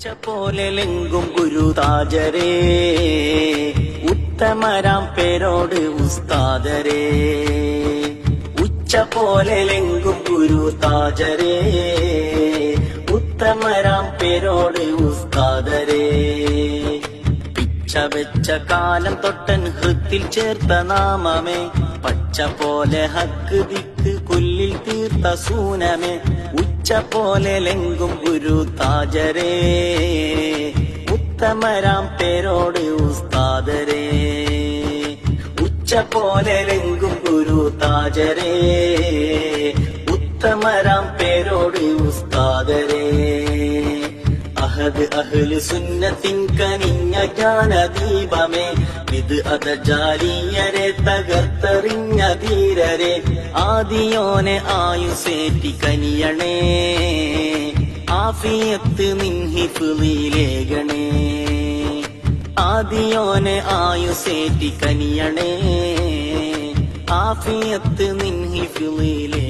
ഉച്ചപോലെങ്കും ഗുരുതാജരേ ഉത്തമരാം പേരോട് ഉസ്താദരേ ഉച്ചപോലെങ്കും ഗുരുതാജരേ ഉത്തമരാം പേരോട് ഉസ്താദരേ പിച്ച വെച്ച കാലം തൊട്ടൻ ഹൃത്തിൽ ചേർത്ത നാമമേ പച്ച പോലെ ഹക്ക് ദിക്ക് കൊല്ലിൽ തീർത്ത സൂനമേ ഉച്ചപോലെങ്കും ഗുരു താജരേ ഉത്തമരാം പേരോട് ഉസ്താദരേ ഉച്ചപോലെങ്കും ഗുരു താജരേ ഉത്തമരാം പേരോട് ഉസ്താദരേ അഹദ് അഹ്ലു സുന്നത്തിൻ കനിഞ്ഞ ജ്ഞാനദീപമേ ഇത് അതജാലിയരെ തകർത്തെറിഞ്ഞ ധീരരെ ആദിയോനെ ആയുസേറ്റി കനിയണേ ആഫിയത്ത് നിൻ ഹിഫ്ളിലേകണേ ആദിയോനെ ആയുസേറ്റി കനിയണേ ആഫിയത്ത് നിൻ ഹിഫ്ളിലേ